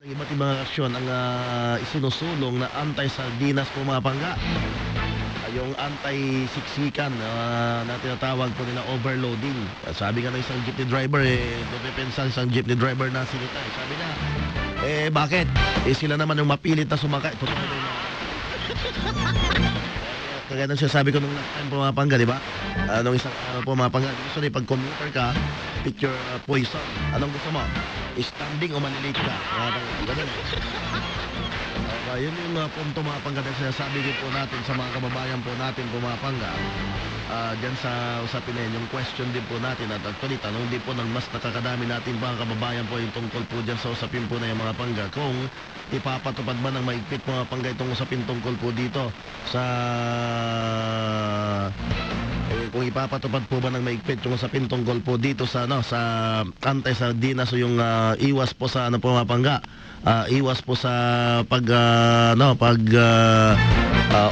Iba't ibang aksyon ang isinusulong na anti-sardinas po mga pangga. Yung anti-siksikan na tinatawag po nila overloading. Sabi nga ng isang jeepney driver, dumipensa isang jeepney driver na sinita. Sabi niya, bakit? Sila naman yung mapilit na sumakay. Totoo na yun. Kagaya ng sinasabi ko nung last time po mga pangga, di ba? Nung isang po mga pangga, gusto na pag commuter ka, pick your poison. Anong gusto mo? Standing o malilate ka? Ganun. Yun yung punto mga pangga na sinasabi din po natin sa mga kababayan po natin po mga pangga. Diyan sa usapin na yun, yung question din po natin at actually tanong din po ng mas nakakadami natin mga kababayan po yung tungkol po dyan sa usapin po na yung mga pangga. Kung ipapatupad ba ng maigpit mga pangga itong usapin tungkol po dito sa kung ipapatupad po ba ng maigpit yung usapin tungkol po dito sa sa anti-sardinas o yung iwas po sa po mga pangga. Iwas po sa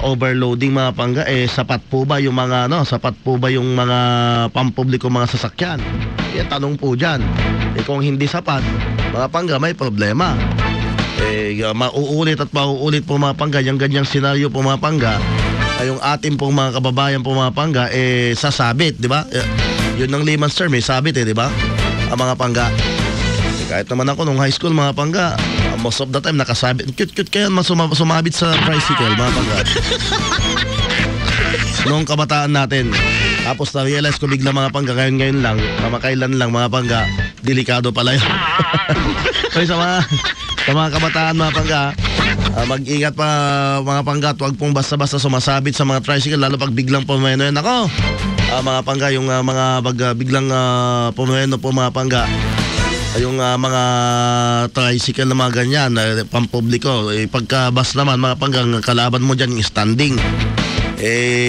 overloading mga pangga, sapat po ba yung mga sapat po ba yung mga pampubliko mga sasakyan? Tanong po diyan. Kung hindi sapat, mga pangga may problema. Mauulit at mauulit po mga pangga yung ganyang senaryo po mga pangga. Yung ating pong mga kababayan po mga pangga sasabit, di ba? Yun ang layman's term, sabit di ba? Ang mga pangga. Kahit naman ako nung high school mga pangga, most of the time nakasabit. Cute kaya sumabit sa tricycle mga pangga. Noong kabataan natin. Tapos na-realize ko bigla mga pangga, ngayon lang, kamakailan lang mga pangga, delikado pala yun. So, sa mga kabataan mga pangga, mag-ingat pa mga pangga, huwag pong basta-basta sumasabit sa mga tricycle, lalo pag biglang pumeno ako. Mga pangga, yung biglang pumeno po mga pangga, yung mga tricycle na mga ganyan, pampubliko, pagka-bus naman mga panggang, kalaban mo dyan yung standing.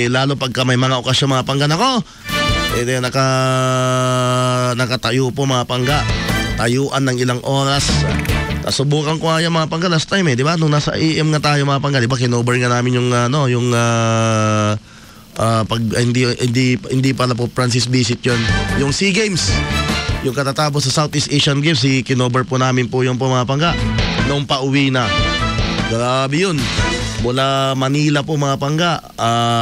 Lalo pagka may mga okasyon mga pangga, nakatayo po mga pangga, tayuan ng ilang oras. Nasubukan ko nga yung mga pangga last time di ba? Nung nasa AM nga tayo mga pangga, di ba? Kinover nga namin yung pag hindi pala po Francis Visit yun. Yung SEA Games. Yung katatapos sa Southeast Asian Games, kinover po namin po yung mga pangga nung pauwi na. Grabe yun. Mula Manila po mga pangga,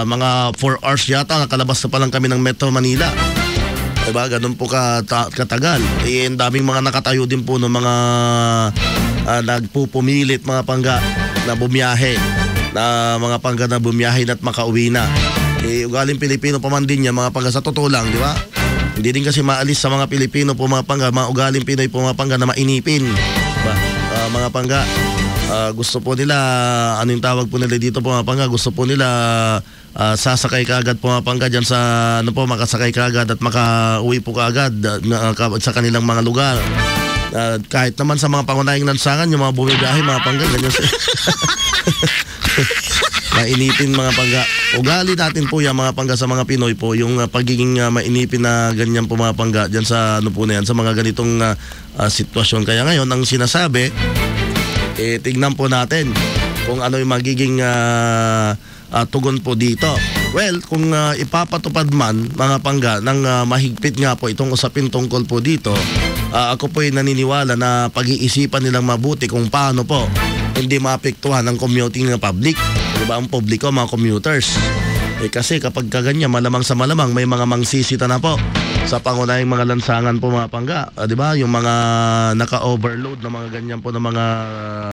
mga 4 hours yata, nakalabas na pa lang kami ng Metro Manila. Diba? Ganun po katagal. Ang daming mga nakatayo din po ng mga nagpupumilit mga pangga na bumiyahe. Na mga pangga na bumiyahe at makauwi na. Ugaling Pilipino pa man din yan mga pangga, sa totoo lang, di ba? Hindi din kasi maalis sa mga Pilipino po mga pangga, mga ugaling Pinoy po mga pangga na mainipin. Diba? Mga pangga, gusto po nila, ano yung tawag po nila dito po mga pangga, gusto po nila sasakay kaagad po mga pangga dyan sa, makasakay kaagad at makauwi po kaagad sa kanilang mga lugar. Kahit naman sa mga pangunahing lansangan, yung mga bumibiyahe mga pangga, ganyan siya. Mainipin mga pangga. Ugali natin po yan mga pangga sa mga Pinoy po, yung pagiging mainipin na ganyan po mga pangga dyan sa sa mga ganitong sitwasyon. Kaya ngayon ang sinasabi, tignan po natin kung ano yung magiging tugon po dito. Well, kung ipapatupad man mga pangga ng mahigpit nga po itong usapin tungkol po dito, ako po ay naniniwala na pag-iisipan nilang mabuti kung paano po hindi maapektuhan ang commuting ng public. Diba ang publiko, mga commuters? Kasi kapag kaganyan, malamang sa malamang may mga mangsisita na po sa pangunahing mga lansangan po mga pangga. Diba? Yung mga naka-overload na mga ganyan po na mga